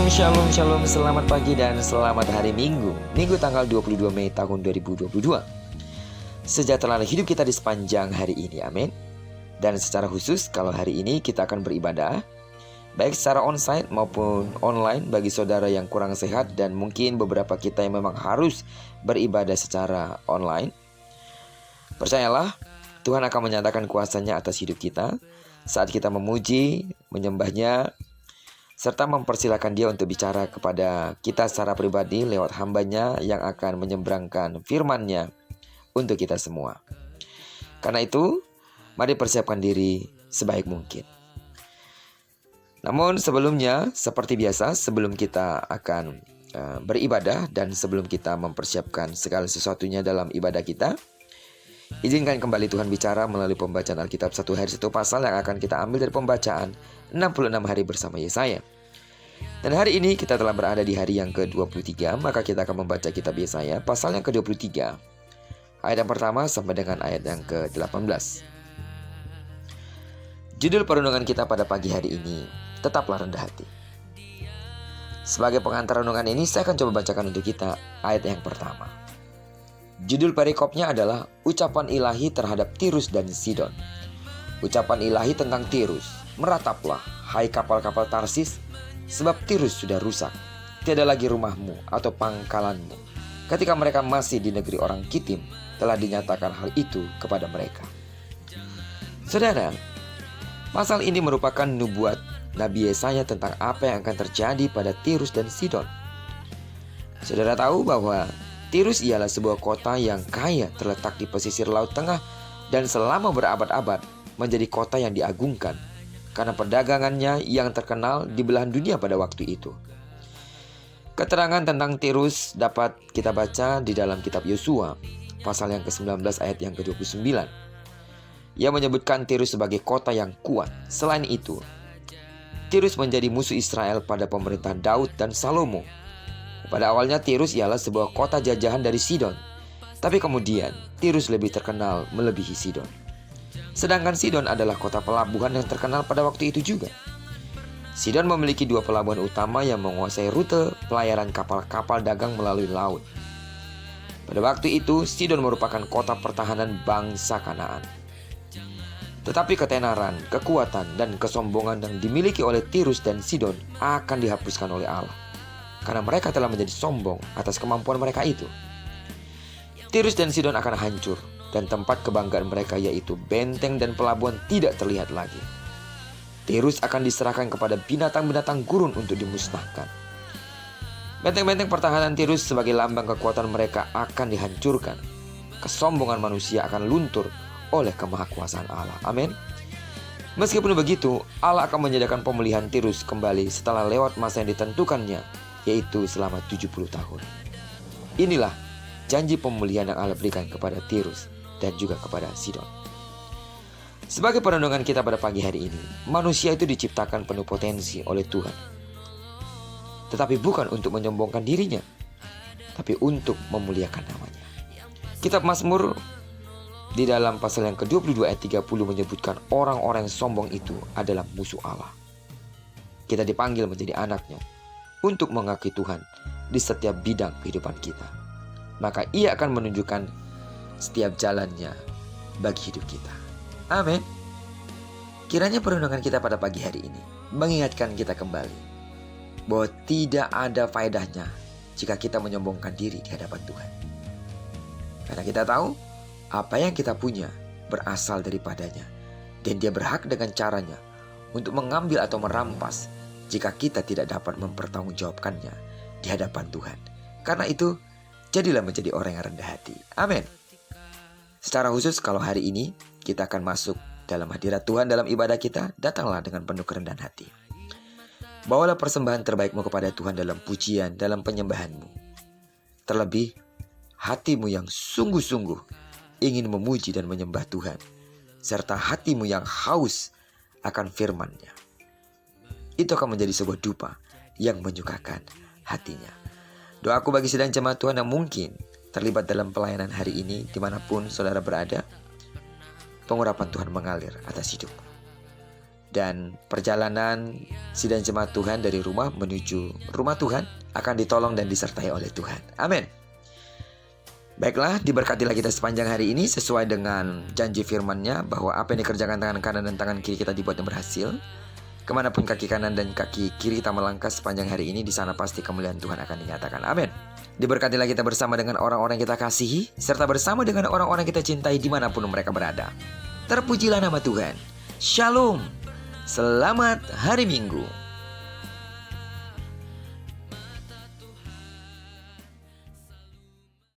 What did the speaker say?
Shalom. Selamat pagi dan selamat hari Minggu. Minggu tanggal 22 Mei tahun 2022. Sejahteralah hidup kita di sepanjang hari ini, amin. Dan secara khusus kalau hari ini kita akan beribadah, baik secara onsite maupun online bagi saudara yang kurang sehat, dan mungkin beberapa kita yang memang harus beribadah secara online. Percayalah, Tuhan akan menyatakan kuasa-Nya atas hidup kita saat kita memuji, menyembah-Nya, serta mempersilahkan Dia untuk bicara kepada kita secara pribadi lewat hamba-Nya yang akan menyeberangkan firman-Nya untuk kita semua. Karena itu, mari persiapkan diri sebaik mungkin. Namun sebelumnya, seperti biasa, sebelum kita akan beribadah dan sebelum kita mempersiapkan segala sesuatunya dalam ibadah kita, izinkan kembali Tuhan bicara melalui pembacaan Alkitab satu hari satu pasal yang akan kita ambil dari pembacaan 66 hari bersama Yesaya. Dan hari ini kita telah berada di hari yang ke-23, maka kita akan membaca kitab Yesaya pasal yang ke-23, ayat yang pertama sampai dengan ayat yang ke-18. Judul perenungan kita pada pagi hari ini, tetaplah rendah hati. Sebagai pengantar renungan ini, saya akan coba bacakan untuk kita ayat yang pertama. Judul perikopnya adalah ucapan ilahi terhadap Tirus dan Sidon. Ucapan ilahi tentang Tirus, merataplah, hai kapal-kapal Tarsis, sebab Tirus sudah rusak, tiada lagi rumahmu atau pangkalanmu. Ketika mereka masih di negeri orang Kitim, telah dinyatakan hal itu kepada mereka. Saudara, pasal ini merupakan nubuat Nabi Yesaya tentang apa yang akan terjadi pada Tirus dan Sidon. Saudara tahu bahwa Tirus ialah sebuah kota yang kaya terletak di pesisir Laut Tengah dan selama berabad-abad menjadi kota yang diagungkan karena perdagangannya yang terkenal di belahan dunia pada waktu itu. Keterangan tentang Tirus dapat kita baca di dalam kitab Yosua pasal yang ke-19 ayat yang ke-29. Ia menyebutkan Tirus sebagai kota yang kuat. Selain itu, Tirus menjadi musuh Israel pada pemerintahan Daud dan Salomo. Pada awalnya Tirus ialah sebuah kota jajahan dari Sidon, tapi kemudian Tirus lebih terkenal melebihi Sidon. Sedangkan Sidon adalah kota pelabuhan yang terkenal pada waktu itu juga. Sidon memiliki dua pelabuhan utama yang menguasai rute pelayaran kapal-kapal dagang melalui laut. Pada waktu itu Sidon merupakan kota pertahanan bangsa Kanaan. Tetapi ketenaran, kekuatan, dan kesombongan yang dimiliki oleh Tirus dan Sidon akan dihapuskan oleh Allah, karena mereka telah menjadi sombong atas kemampuan mereka itu. Tirus dan Sidon akan hancur, dan tempat kebanggaan mereka yaitu benteng dan pelabuhan tidak terlihat lagi. Tirus akan diserahkan kepada binatang-binatang gurun untuk dimusnahkan. Benteng-benteng pertahanan Tirus sebagai lambang kekuatan mereka akan dihancurkan. Kesombongan manusia akan luntur oleh kemahakuasaan Allah. Amin. Meskipun begitu, Allah akan menyediakan pemulihan Tirus kembali setelah lewat masa yang ditentukannya, yaitu selama 70 tahun. Inilah janji pemulihan yang Allah berikan kepada Tirus dan juga kepada Sidon. Sebagai perenungan kita pada pagi hari ini, manusia itu diciptakan penuh potensi oleh Tuhan, tetapi bukan untuk menyombongkan dirinya, tapi untuk memuliakan namanya. Kitab Mazmur di dalam pasal yang ke-22 ayat 30 menyebutkan orang-orang yang sombong itu adalah musuh Allah. Kita dipanggil menjadi anaknya untuk mengakui Tuhan di setiap bidang kehidupan kita. Maka Ia akan menunjukkan setiap jalannya bagi hidup kita. Amin. Kiranya perenungan kita pada pagi hari ini mengingatkan kita kembali bahwa tidak ada faedahnya jika kita menyombongkan diri di hadapan Tuhan. Karena kita tahu apa yang kita punya berasal daripadanya, dan Dia berhak dengan caranya untuk mengambil atau merampas jika kita tidak dapat mempertanggungjawabkannya di hadapan Tuhan. Karena itu, jadilah menjadi orang yang rendah hati. Amin. Secara khusus kalau hari ini kita akan masuk dalam hadirat Tuhan dalam ibadah kita, datanglah dengan penuh kerendahan hati. Bawalah persembahan terbaikmu kepada Tuhan dalam pujian, dalam penyembahanmu. Terlebih, hatimu yang sungguh-sungguh ingin memuji dan menyembah Tuhan, serta hatimu yang haus akan firman-Nya. Itu akan menjadi sebuah dupa yang menyukakan hatinya. Doaku bagi sedang jemaat Tuhan yang mungkin terlibat dalam pelayanan hari ini, dimanapun saudara berada, pengurapan Tuhan mengalir atas hidupmu. Dan perjalanan sidang jemaat Tuhan dari rumah menuju rumah Tuhan akan ditolong dan disertai oleh Tuhan. Amin. Baiklah, diberkatilah kita sepanjang hari ini sesuai dengan janji firman-Nya bahwa apa yang dikerjakan tangan kanan dan tangan kiri kita dibuatnya berhasil. Kemanapun kaki kanan dan kaki kiri kita melangkah sepanjang hari ini, di sana pasti kemuliaan Tuhan akan dinyatakan. Amin. Diberkatilah kita bersama dengan orang-orang yang kita kasihi, serta bersama dengan orang-orang yang kita cintai dimanapun mereka berada. Terpujilah nama Tuhan. Shalom. Selamat hari Minggu.